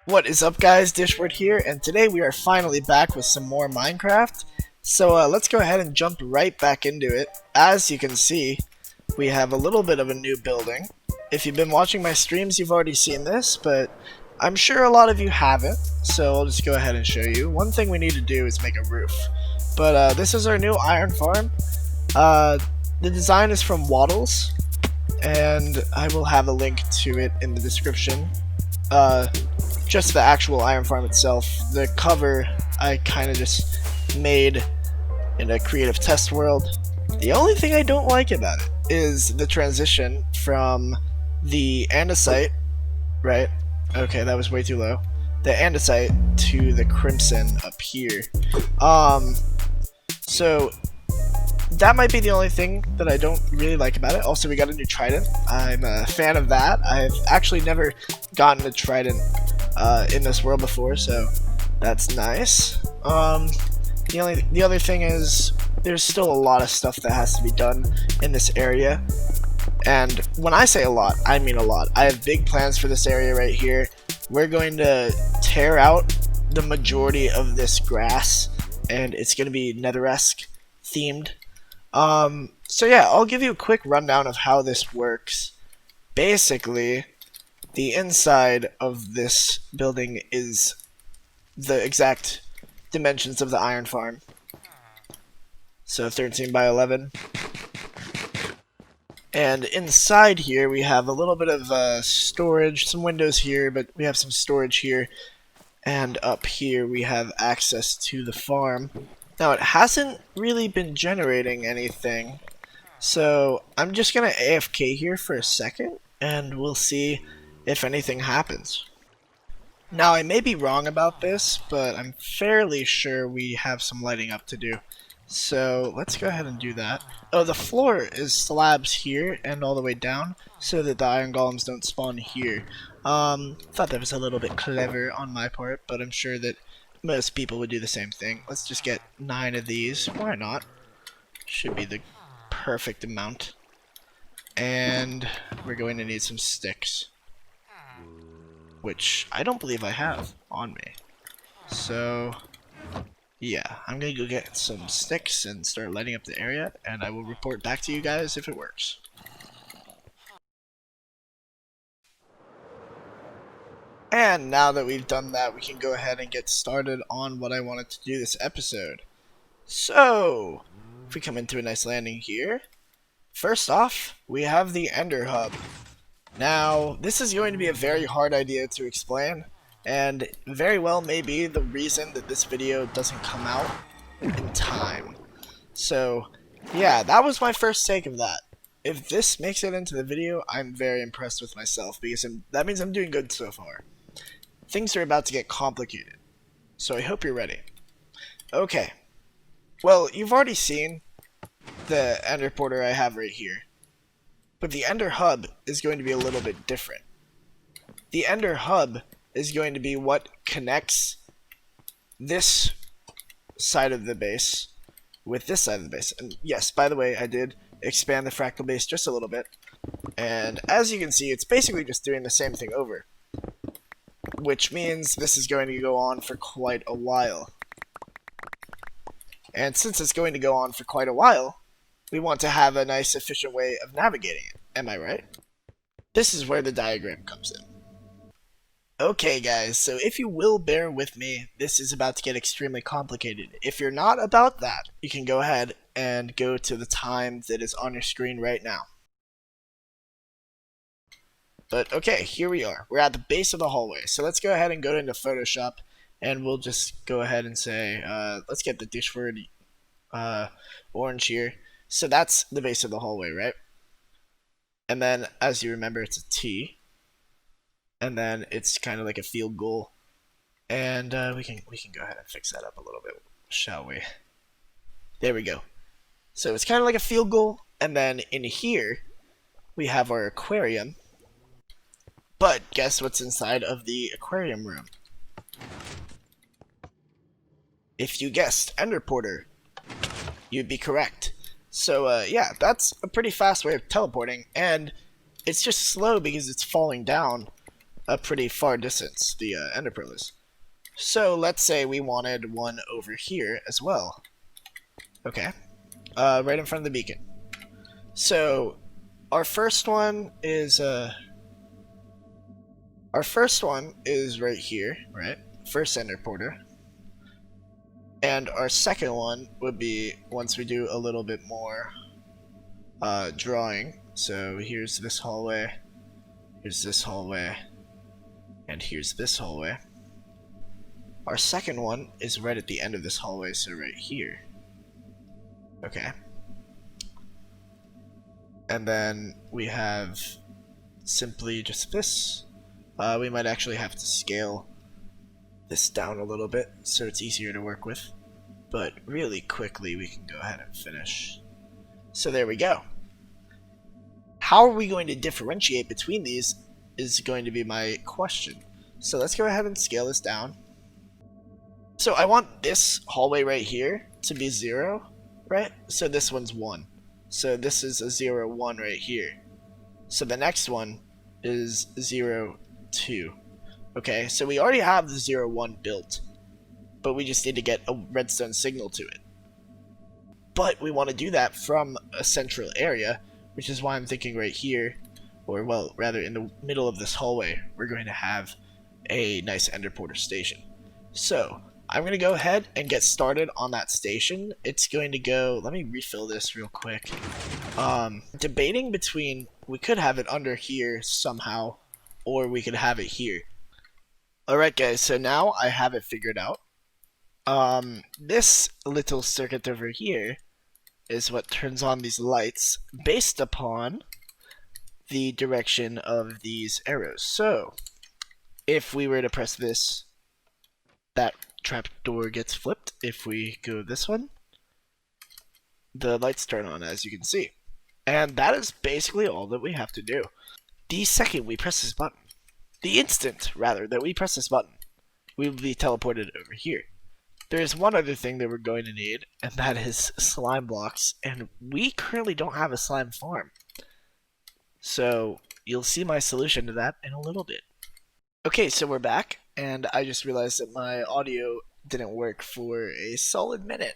What is up, guys? Dishward here, and today we are finally back with some more Minecraft. So let's go ahead and jump right back into it. As you can see, we have a little bit of a new building. If you've been watching my streams, you've already seen this, but I'm sure a lot of you haven't, so I'll just go ahead and show you. One thing we need to do is make a roof. But this is our new iron farm. The design is from Waddles, and I will have a link to it in the description. Just the actual iron farm itself. The cover I kind of just made in a creative test world. The only thing I don't like about it is the transition from the andesite, right? Okay, that was way too low. The andesite to the crimson up here. So that might be the only thing that I don't really like about it. Also, we got a new trident. I'm a fan of that. I've actually never gotten a trident in this world before, so that's nice. The other thing is there's still a lot of stuff that has to be done in this area, and when I say a lot, I mean a lot. I have big plans for this area right here. We're going to tear out the majority of this grass, and it's going to be Netheresque themed. So yeah, I'll give you a quick rundown of how this works. Basically, the inside of this building is the exact dimensions of the iron farm. So 13 by 11. And inside here we have a little bit of storage, some windows here, but we have some storage here. And up here we have access to the farm. Now it hasn't really been generating anything, so I'm just gonna AFK here for a second and we'll see if anything happens. Now I may be wrong about this, but I'm fairly sure we have some lighting up to do. So let's go ahead and do that. Oh, the floor is slabs here and all the way down so that the iron golems don't spawn here. Thought that was a little bit clever on my part, but I'm sure that most people would do the same thing. Let's just get 9 of these. Why not? Should be the perfect amount. And we're going to need some sticks, which I don't believe I have on me. So yeah, I'm gonna go get some sticks and start lighting up the area, and I will report back to you guys if it works. And now that we've done that, we can go ahead and get started on what I wanted to do this episode. So, if we come into a nice landing here, first off, we have the Enderhub. Now, this is going to be a very hard idea to explain, and very well may be the reason that this video doesn't come out in time. So, yeah, that was my first take of that. If this makes it into the video, I'm very impressed with myself, because that means I'm doing good so far. Things are about to get complicated, so I hope you're ready. Okay, well, you've already seen the Ender Porter I have right here, but the Ender Hub is going to be a little bit different. The Ender Hub is going to be what connects this side of the base with this side of the base. And yes, by the way, I did expand the Fractal Base just a little bit, and as you can see, it's basically just doing the same thing over, which means this is going to go on for quite a while. And since it's going to go on for quite a while, we want to have a nice efficient way of navigating it. Am I right? This is where the diagram comes in. Okay guys, so if you will bear with me, this is about to get extremely complicated. If you're not about that, you can go ahead and go to the time that is on your screen right now. But okay, here we are. We're at the base of the hallway. So let's go ahead and go into Photoshop, and we'll just go ahead and say, let's get the Dishward orange here. So that's the base of the hallway, right? And then, as you remember, it's a T. And then it's kind of like a field goal. And we can go ahead and fix that up a little bit, shall we? There we go. So it's kind of like a field goal. And then in here, we have our aquarium. But guess what's inside of the aquarium room? If you guessed Ender Porter, you'd be correct. So yeah, that's a pretty fast way of teleporting, and it's just slow because it's falling down. a pretty far distance, the ender pearl is. So let's say we wanted one over here as well. Okay, right in front of the beacon. So our first one is right here, right? First ender porter. And our second one would be once we do a little bit more drawing. So here's this hallway, here's this hallway, and here's this hallway. Our second one is right at the end of this hallway, so right here. Okay. And then we have simply just this. We might actually have to scale this down a little bit so it's easier to work with. But really quickly we can go ahead and finish. So there we go. How are we going to differentiate between these is going to be my question. So let's go ahead and scale this down. So I want this hallway right here to be 0, right? So this one's 1. So this is a 0, 1 right here. So the next one is 0, 2. Okay, so we already have the 0, 1 built, but we just need to get a redstone signal to it. But we want to do that from a central area, which is why I'm thinking right here, or well, rather in the middle of this hallway, we're going to have a nice ender porter station. So I'm going to go ahead and get started on that station. It's going to go, let me refill this real quick. Debating between, we could have it under here somehow, or we could have it here. Alright guys, so now I have it figured out. This little circuit over here is what turns on these lights based upon the direction of these arrows. So, if we were to press this, that trapdoor gets flipped. If we go this one, the lights turn on, as you can see. And that is basically all that we have to do. The second we press this button, the instant, rather, that we press this button, we will be teleported over here. There's one other thing that we're going to need, and that is slime blocks, and we currently don't have a slime farm. So, you'll see my solution to that in a little bit. Okay, so we're back, and I just realized that my audio didn't work for a solid minute.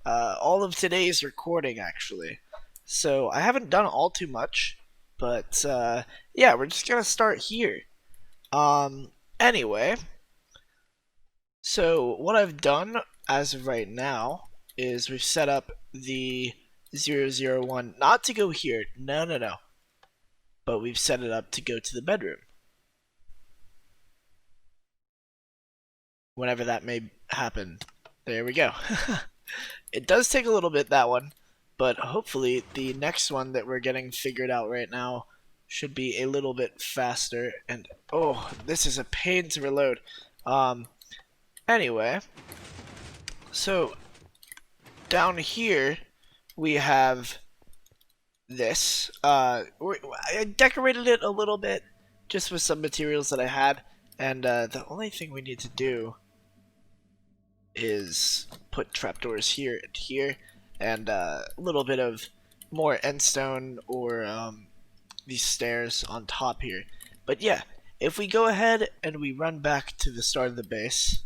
All of today's recording, actually. So, I haven't done all too much, but, yeah, we're just gonna start here. Anyway, so what I've done as of right now is we've set up the 001 not to go here, no, but we've set it up to go to the bedroom. Whenever that may happen. There we go. It does take a little bit, that one, but hopefully the next one that we're getting figured out right now should be a little bit faster. And oh, this is a pain to reload. Anyway, so down here we have this. I decorated it a little bit just with some materials that I had, and the only thing we need to do is put trapdoors here and here, and a little bit of more endstone or these stairs on top here. But yeah, if we go ahead and we run back to the start of the base,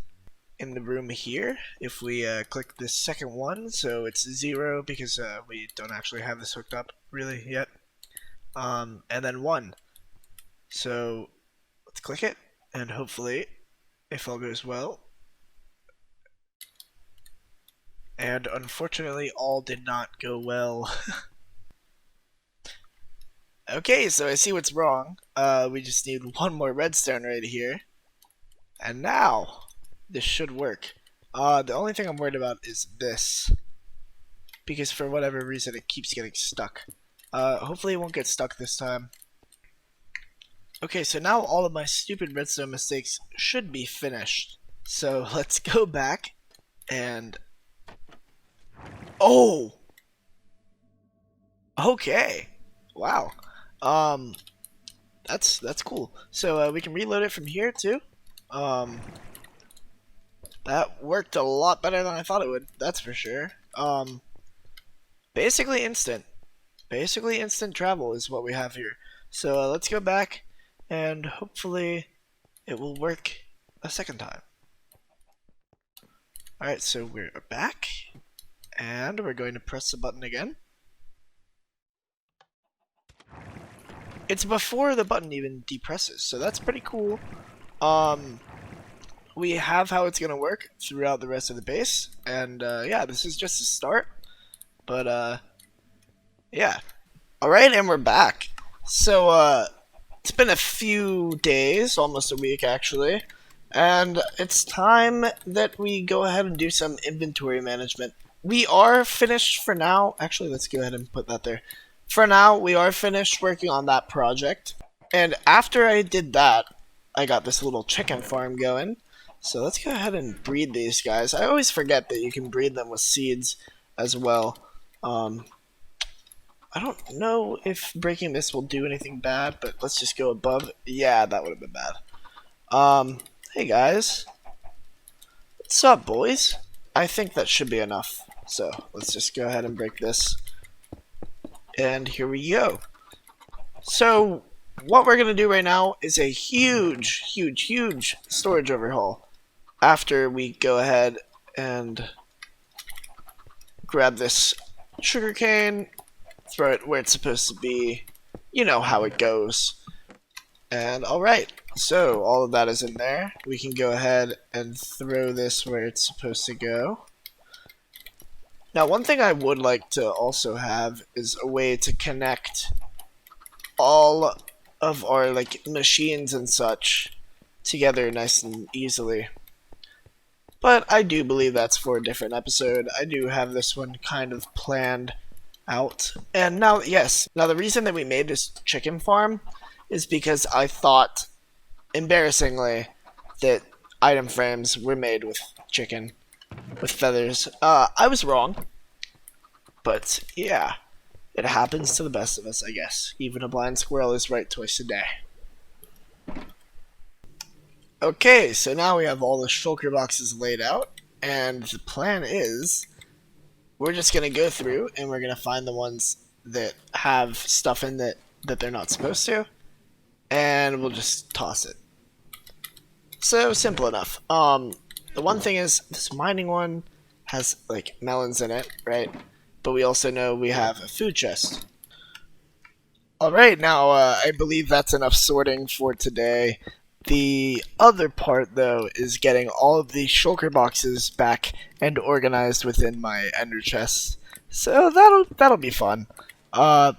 in the room here, if we click this second one, so it's 0 because we don't actually have this hooked up really yet, and then 1. So let's click it, and hopefully, if all goes well, and unfortunately all did not go well. Okay, so I see what's wrong. We just need one more redstone right here, and now this should work. The only thing I'm worried about is this, because for whatever reason it keeps getting stuck. Hopefully it won't get stuck this time. Okay, so now all of my stupid redstone mistakes should be finished. So let's go back and... Oh! Okay. Wow. That's cool. So we can reload it from here too. That worked a lot better than I thought it would, that's for sure. Basically instant. Basically instant travel is what we have here. So let's go back and hopefully it will work a second time. Alright, so we're back, and we're going to press the button again. It's before the button even depresses, so that's pretty cool. We have how it's gonna work throughout the rest of the base, and yeah, this is just a start, but yeah. Alright, and we're back. So it's been a few days, almost a week actually, and it's time that we go ahead and do some inventory management. We are finished for now. Actually, let's go ahead and put that there. For now, we are finished working on that project. And after I did that, I got this little chicken farm going. So let's go ahead and breed these guys. I always forget that you can breed them with seeds as well. I don't know if breaking this will do anything bad, but let's just go above. Yeah, that would have been bad. Hey guys. What's up, boys? I think that should be enough. So let's just go ahead and break this. And here we go. So what we're going to do right now is a huge storage overhaul. After we go ahead and grab this sugarcane, throw it where it's supposed to be. You know how it goes. And alright, so all of that is in there. We can go ahead and throw this where it's supposed to go. Now, one thing I would like to also have is a way to connect all of our machines and such together nice and easily. But I do believe that's for a different episode. I do have this one kind of planned out. And now, yes, now the reason that we made this chicken farm is because I thought, embarrassingly, that item frames were made with chicken. With feathers. I was wrong. But, yeah. It happens to the best of us, I guess. Even a blind squirrel is right twice a day. Okay, so now we have all the shulker boxes laid out. And the plan is, we're just going to go through and we're going to find the ones that have stuff in that they're not supposed to. And we'll just toss it. So, simple enough. The one thing is, this mining one has, melons in it, right? But we also know we have a food chest. Alright, now, I believe that's enough sorting for today. The other part, though, is getting all of the shulker boxes back and organized within my ender chest. So, that'll be fun. It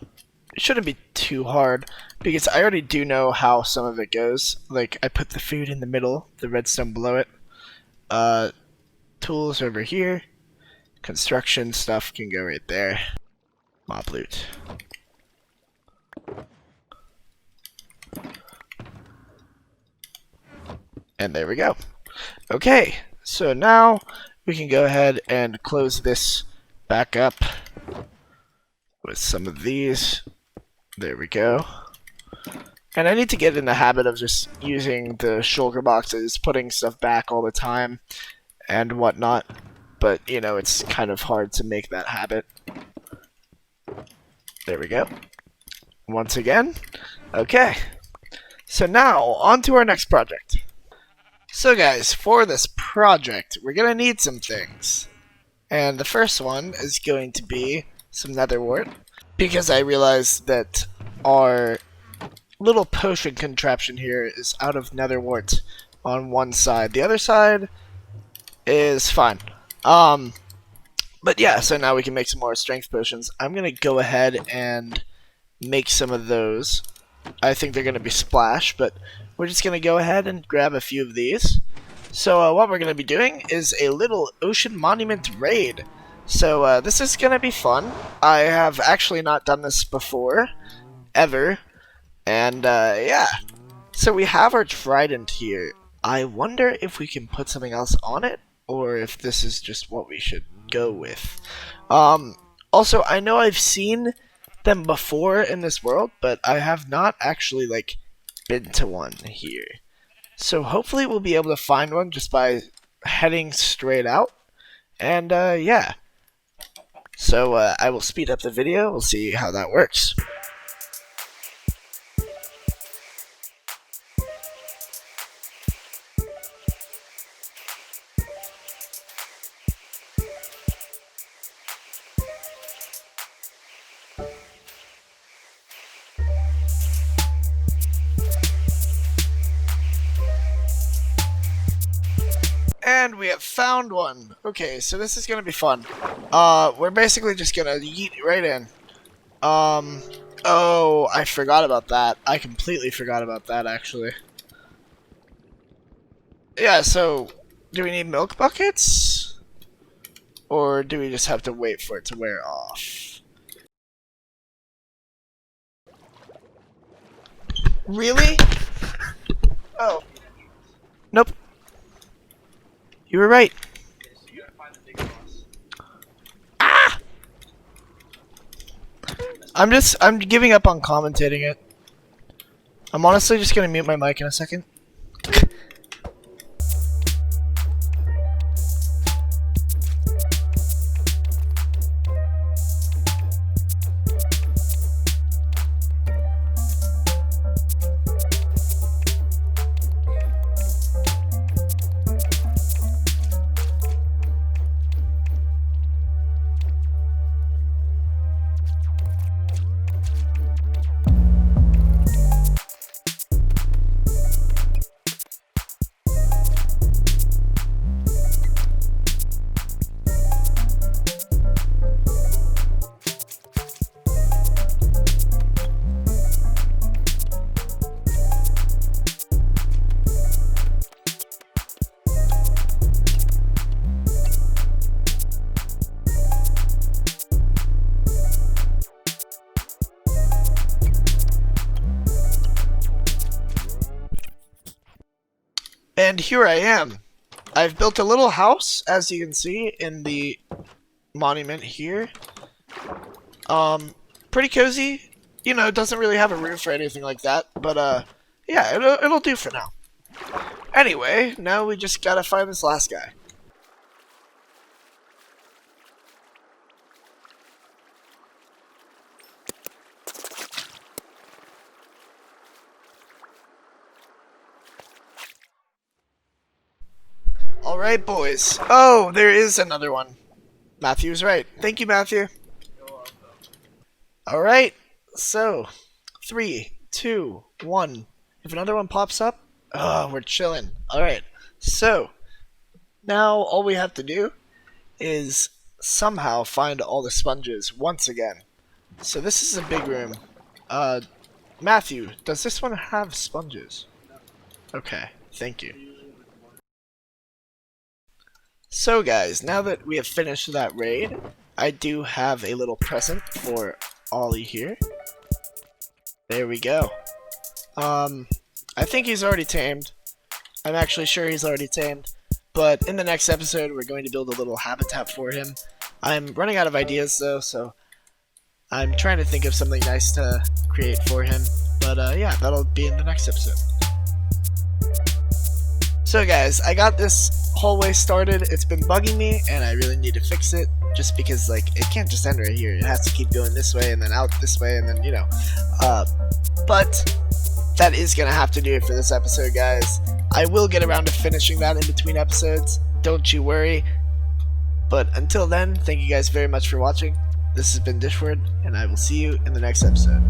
shouldn't be too hard, because I already do know how some of it goes. Like, I put the food in the middle, the redstone below it. Tools over here. Construction stuff can go right there. Mob loot. And there we go. Okay, so now we can go ahead and close this back up with some of these. There we go. And I need to get in the habit of just using the shulker boxes, putting stuff back all the time and whatnot. But, you know, it's kind of hard to make that habit. There we go. Once again. Okay. So now, on to our next project. So guys, for this project, we're going to need some things. And the first one is going to be some nether wart. Because I realized that our little potion contraption here is out of nether wart on one side. The other side is fine. But yeah, so now we can make some more strength potions. I'm gonna go ahead and make some of those. I think they're gonna be splash, but we're just gonna go ahead and grab a few of these. So what we're gonna be doing is a little ocean monument raid. So this is gonna be fun. I have actually not done this before, ever. And yeah, so we have our trident here. I wonder if we can put something else on it, or if this is just what we should go with. Also, I know I've seen them before in this world, but I have not actually been to one here. So hopefully we'll be able to find one just by heading straight out. And yeah. So I will speed up the video. We'll see how that works. And we have found one. Okay, so this is gonna be fun. We're basically just gonna yeet it right in. Oh, I forgot about that. I completely forgot about that, actually. Yeah, so, do we need milk buckets? Or do we just have to wait for it to wear off? Really? Oh. Nope. You were right. Ah! I'm giving up on commentating it. I'm honestly just gonna mute my mic in a second. And here I am. I've built a little house, as you can see in the monument here. Pretty cozy. You know, it doesn't really have a roof or anything like that, but yeah, it'll do for now. Anyway, now we just gotta find this last guy. Alright, boys. Oh, there is another one. Matthew's right. Thank you, Matthew. Alright, so 3, 2, 1. If another one pops up, oh, we're chilling. Alright, so now all we have to do is somehow find all the sponges once again. So this is a big room. Matthew, does this one have sponges? Okay, thank you. So guys, now that we have finished that raid, I do have a little present for Ollie here. There we go. I think he's already tamed. I'm actually sure he's already tamed. But in the next episode, we're going to build a little habitat for him. I'm running out of ideas though, so I'm trying to think of something nice to create for him. But yeah, that'll be in the next episode. So guys, I got this hallway started. It's been bugging me, and I really need to fix it. Just because, like, it can't just end right here. It has to keep going this way, and then out this way, and then, you know. But that is gonna have to do it for this episode, guys. I will get around to finishing that in between episodes. Don't you worry. But until then, thank you guys very much for watching. This has been Dishward, and I will see you in the next episode.